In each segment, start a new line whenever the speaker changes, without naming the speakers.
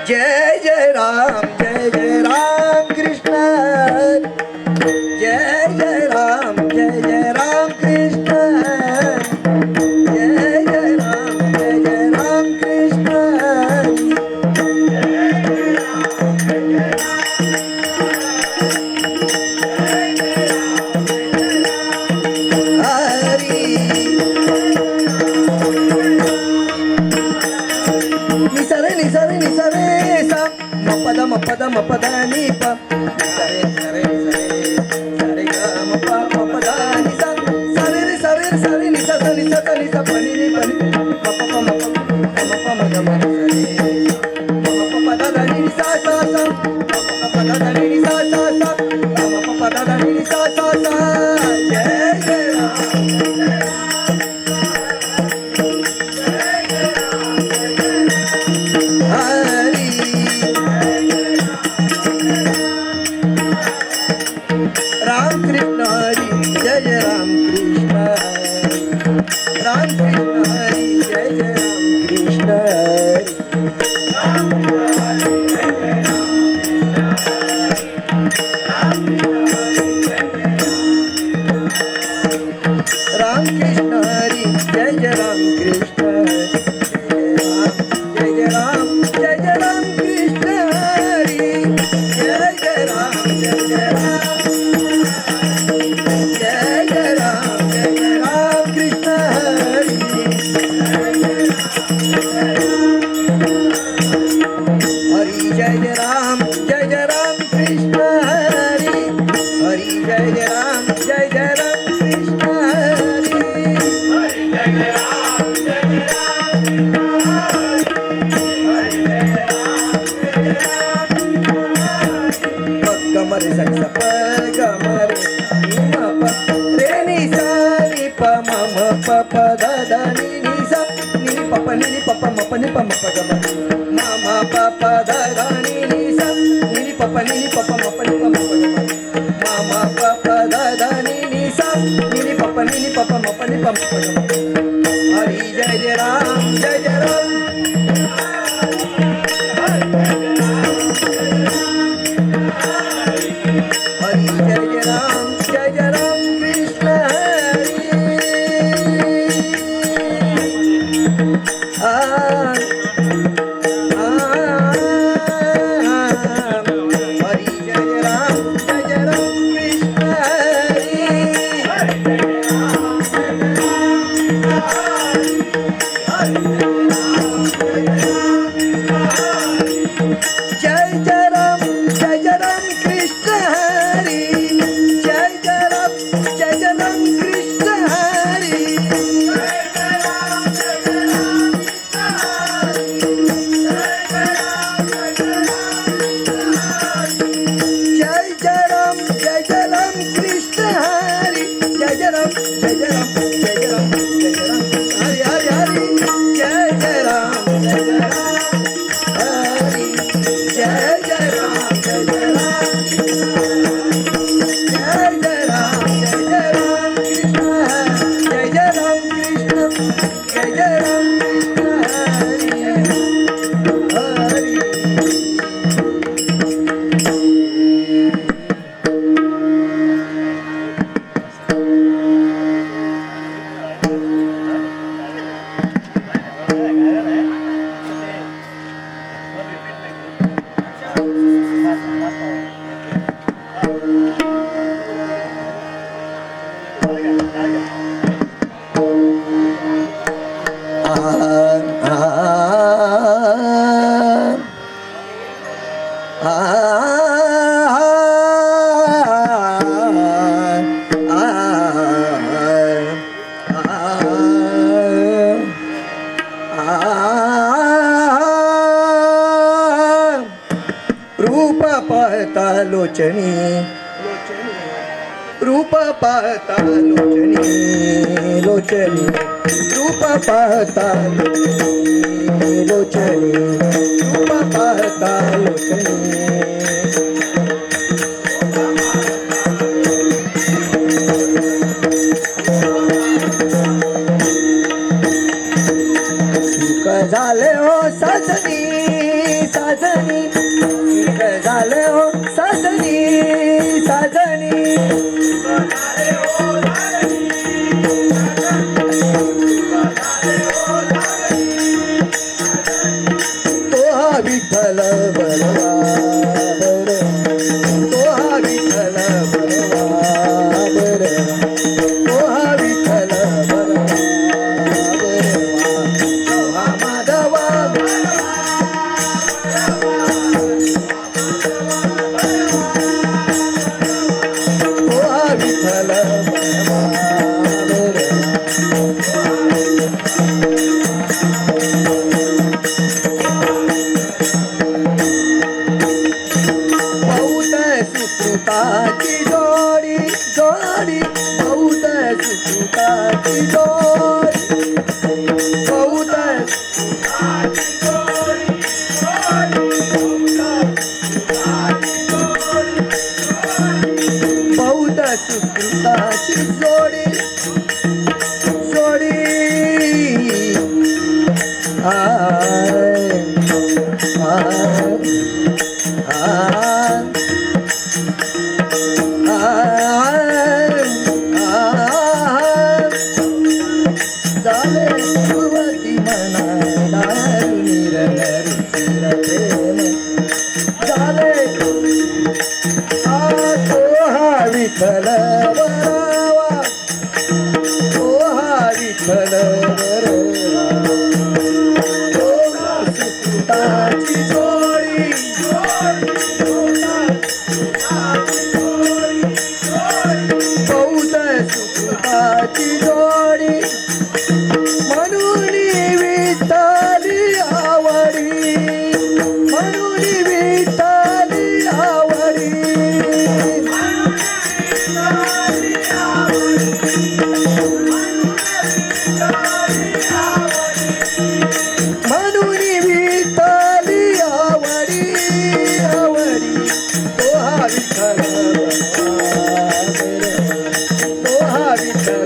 जय जय राम कृष्ण जय जय राम कृष्ण जय जय राम कृष्ण मपदा नि प सरे सरे सरे सरे ग म प मपदा नि सा सरे रे सरे रे सरे नि सा नि सा नि सा पनि नि पनि म प प म प म ग म सरे म प प दा नि नि सा सा सा म प प दा नि नि सा सा सा म प प दा नि नि सा सा सा जय जय राम कृष्ण हरी जय जय राम कृष्ण राम कृष्ण हरी जय जय राम कृष्ण राम कृष्ण हरी जय जय राम कृष्ण जय जय राम कृष्ण हरी जय जय राम कृष्ण हरी हरी जय जय राम कृष्ण हरी हरी जय जय राम कृष्ण हरी गमरे सग प गमरे म प रे नि सा नि प म म प प द द नि नि सा नि प प नि प प म प नि प म प ग म म प प द द नि नि सा नि प प नि प प म प नि प म प ग म म प प द द नि नि सा नि प प नि प प म प नि प म प ग हरी जय जय राम हरी जय जय राम कृष्ण हरी हरी जय राम कृष्ण जय जय राम कृष्ण हरी जय जय राम कृष्ण हरी जय जय राम कृष्ण हरी जय जय राम हरी हरी हरी जय जय राम हरी जय जय राम जय जय राम कृष्ण जय जय राम कृष्ण जय जय राम कृष्ण हरी हरी लोचनी रूप पाहता लोचनी लोचनी रूप पाहता लोचनी रूप पाहता लोचनी झाले हो साजनी साजनी झाले हो साजनी साजनी तो हा विठ्ठल बरवा बर तो हा विठ्ठल बरवा बर तो हा विठ्ठल बरवा सुकृताची जोडी जोडी बहुत सुकृताची जोडी बहुत बहुत सुकृताची जोडी जोडी झाले सुरुवाती मना झाले तो हा विठ्ठल बरावा तो हा विठ्ठल बरावा सुकृताची जोडी बहुत सुकृताची जोडी म्हणून विठ्ठली आवडी म्हणून विठ्ठली आवडी म्हणून विठ्ठली आवडी आवडी तो हा विठ्ठल तो हा विठ्ठल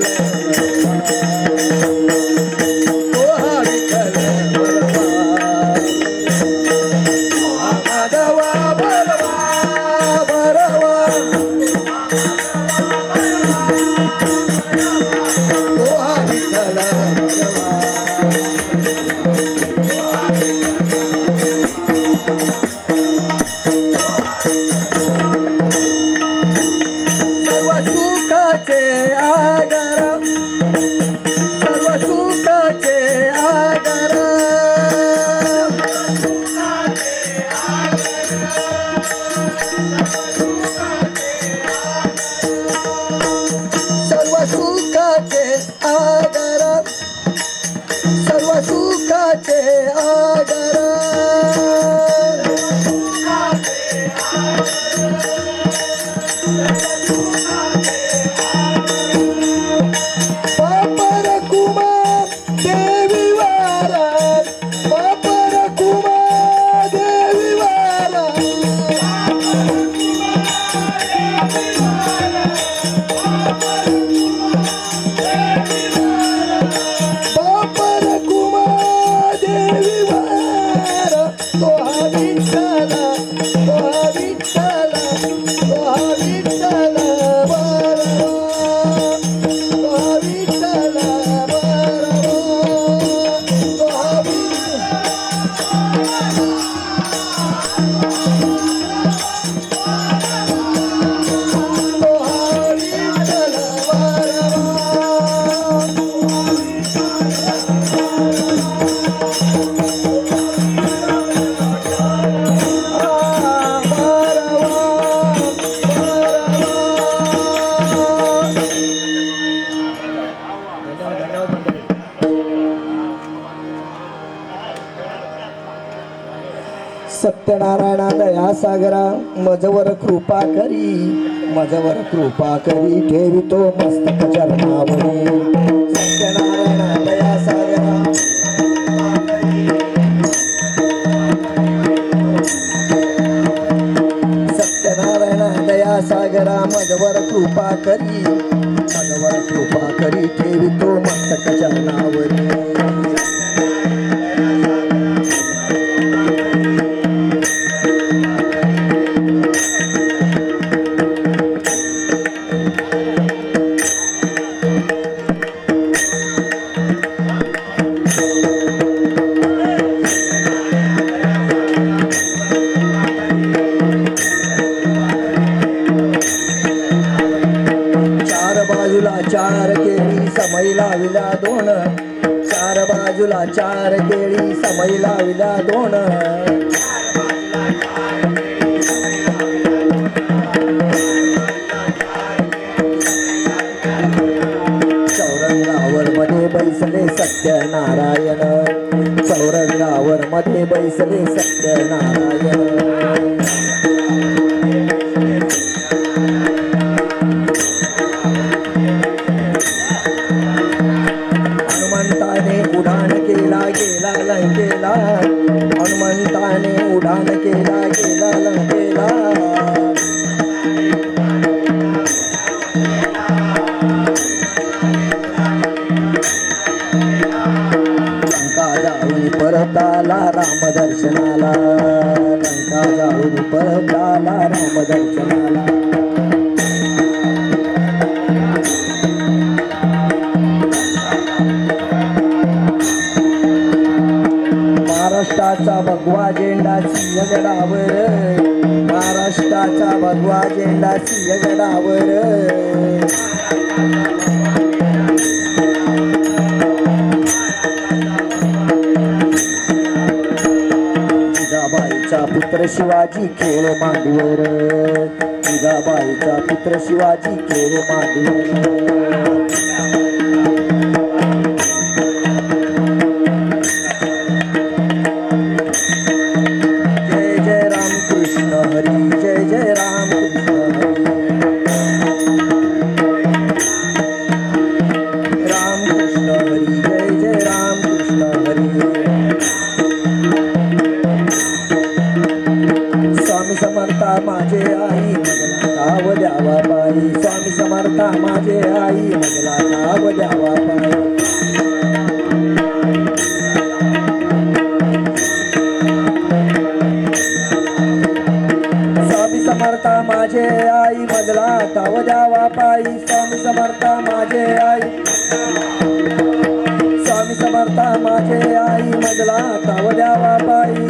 सर्व सुखाचे आगर सर्व सुखाचे आगर सर्व सुखाचे आगर सत्यनारायणा दया सागरा मजवर कृपा करी ठेवितो मस्तक चरणावरी सत्यनारायणा दया सागरा सत्यनारायणा दया सागरा मजवर कृपा करी ठेवितो मस्तक चरणावरी चार केळी समय लाविला दोन चार बाजूला चार केळी समय लाविला दोन चौरंगावर मध्ये बैसले सत्यनारायण चौरंगावर मध्ये बैसले सत्यनारायण हनुमंताने उडान केला गेला लंकेला लंका जाऊन परत आला राम दर्शनाला लंका जाऊन परत आला राम दर्शनाला महाराष्ट्राचा भगवा झेंडा सिंहगडावर महाराष्ट्राचा भगवा झेंडा सिंहगडावर जिजाबाईचा पुत्र शिवाजी खेळ मांडीवर जिजाबाईचा पुत्र शिवाजी खेळ मांडीवर समर्था माझे आई मजला नाव द्यावा पायी स्वामी समर्था माझे आई मजला नाव द्यावा पायी स्वामी समर्था माझे आई मजला नाव द्यावा पायी स्वामी समर्था माझे आई स्वामी समर्था माझे आई मजला नाव द्यावा पायी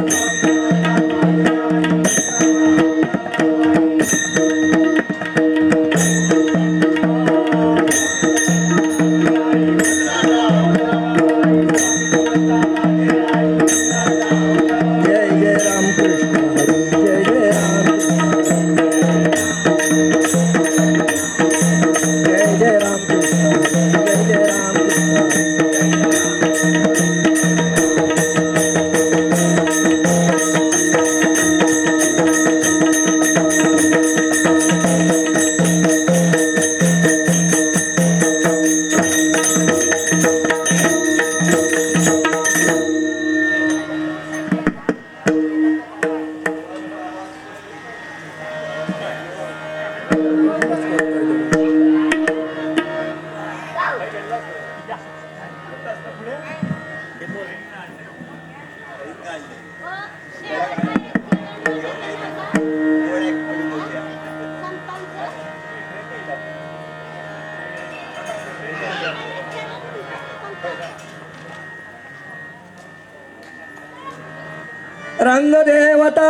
रंगदेवता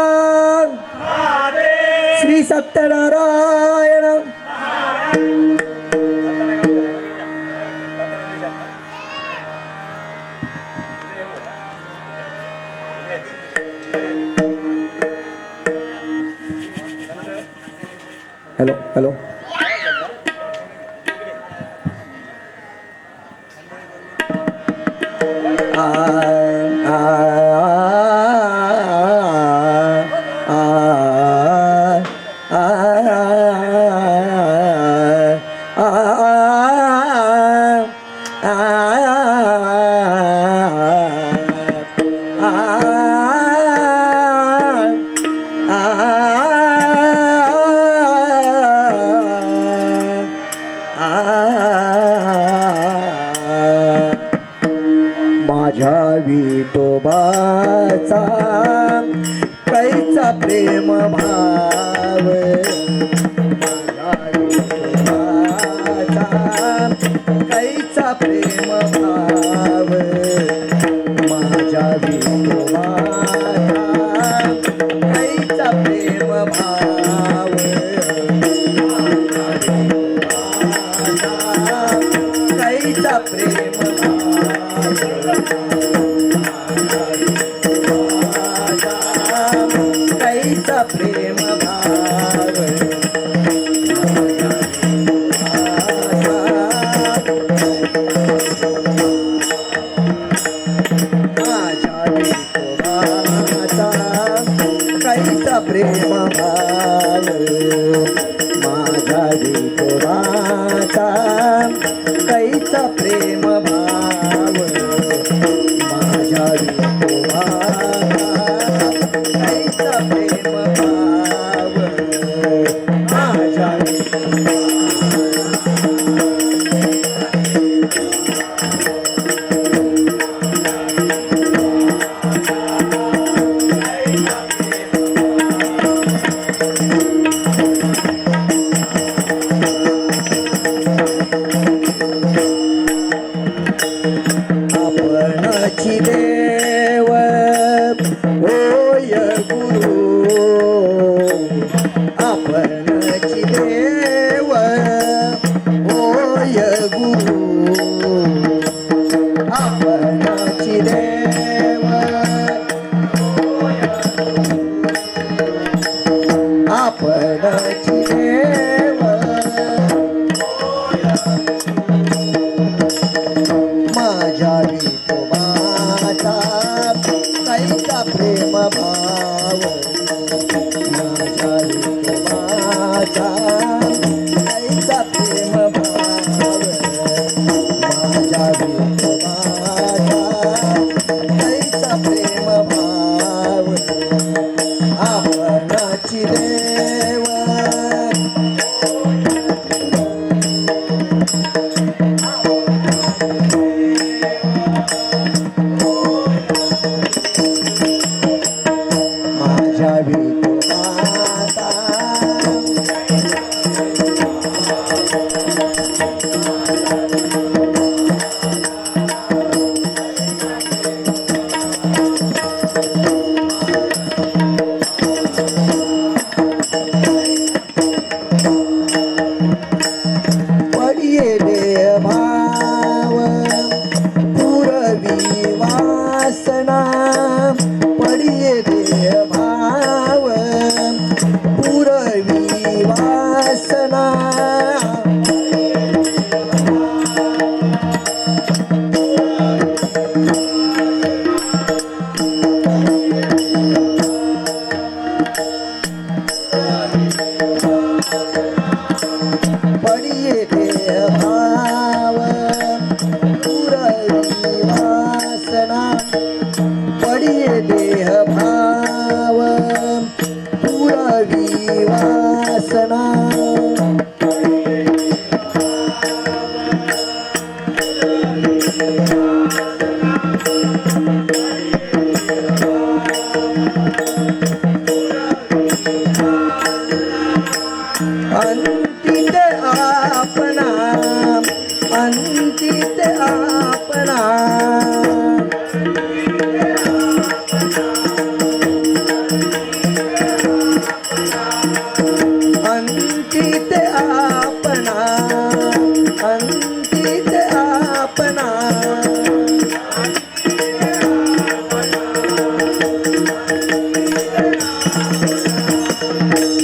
श्री सत्यनारायण हेलो हेलो आ आ माझ्या विठोबाचा कैचा प्रेम भाव माझ्या विठोबाचा कैचा प्रेम भाव माझ्या विठोबाचा कैचा प्रेम भाव कैचा प्रेम कैचा प्रेम भाव माझ्या विठोबाचा कैचा प्रेम भाव माझ्या विठोबाचा कैचा प्रेम भाव माझ्या विठोबाचा कैचा प्रेम भाव माझ्या आपणची देव होय गुरु आपणची देव होय गुरु आपणची देव आपणची देव माझ्या विठोबाचा कैचा प्रेम भाव माझ्या विठोबाचा कैचा प्रेम भाव माझ्या विठोबाचा कैचा प्रेम भाव आपणाची देव माझ्या विठोबाचा पडिये दे भाव पुरवी वासना पडिये दे भाव पुरवी वासना पडिये दे भाव पुरवी वासना पडिये देह भाव पुरवी वासना अंतित आपणा अंतित आपणा अंतित आपणा अंतित आपणा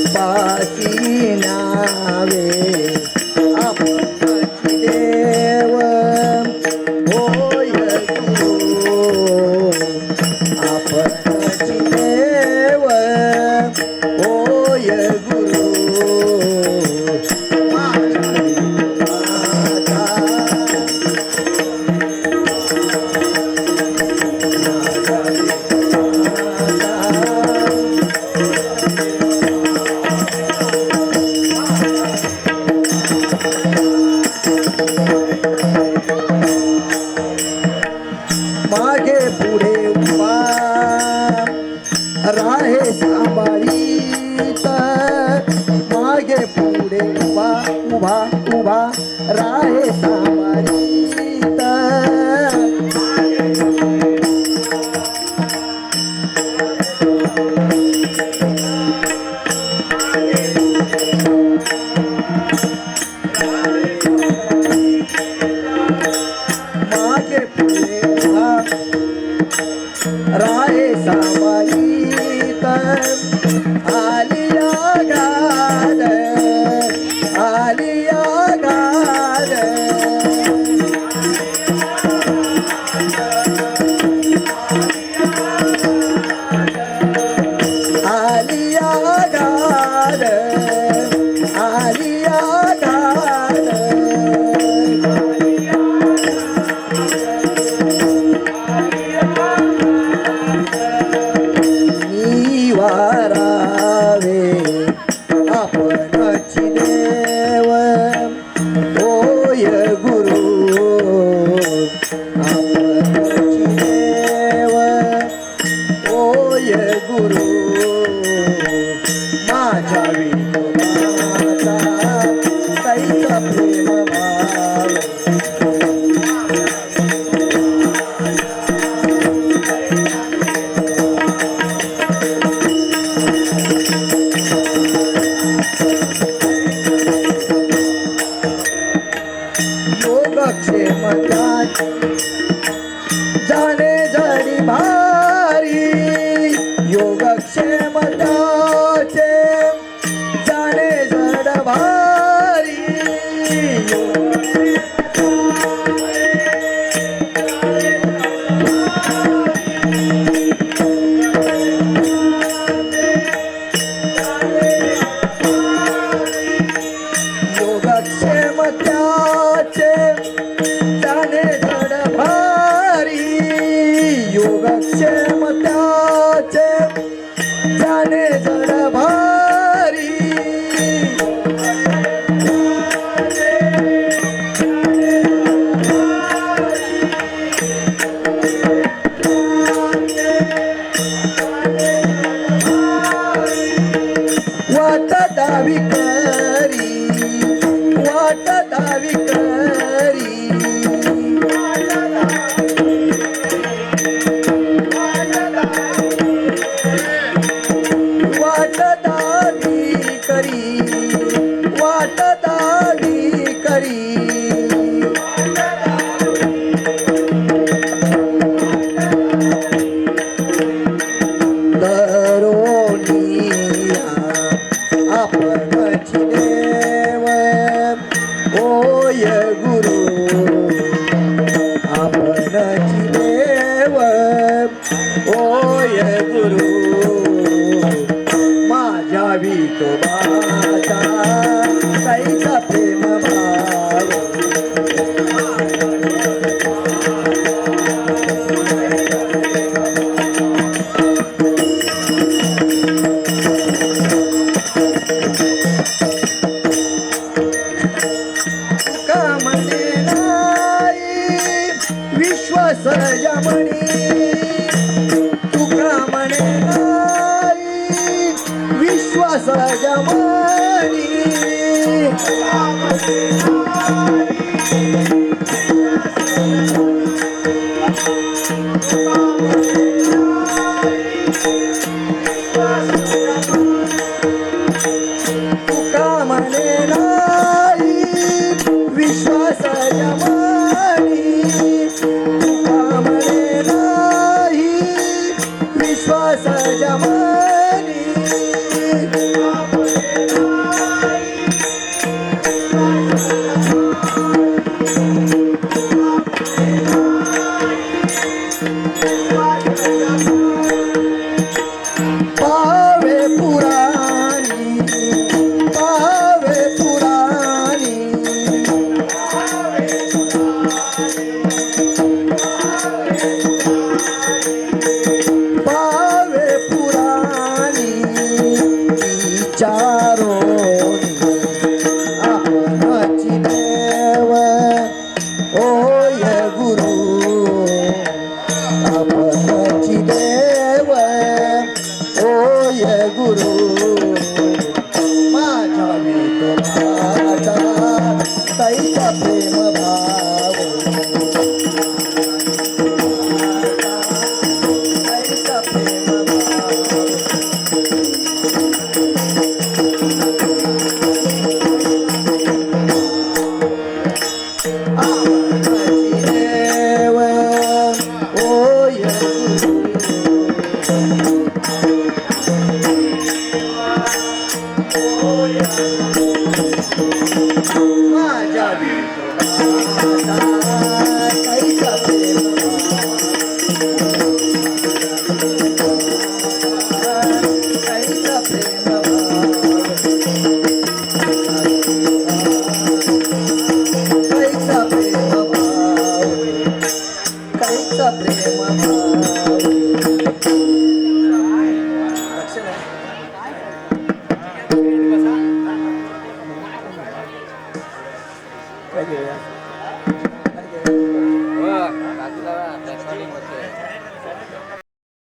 पासी नावे आपणाची देव होय गुरु आपणाची देव होय गुरु माझ्या विठोबाचा जाणे जडी भारी योगक्षेम त्याचे जाणे जड भारी योगक्षेम त्याचे जाणे जड भारी योगक्षेम त्याचे जाणे जड भारी वाट दावी करी वाट दावी करी वाट दावी करी वाट दावी करी दरोनिया आपणची देव ओय गुरु आपणची देव ओय गुरु माझ्या विठोबाचा कैसा प्रेम भाव कामने नाही विश्वास यमणी तुका म्हणे नाही विश्वास यमणी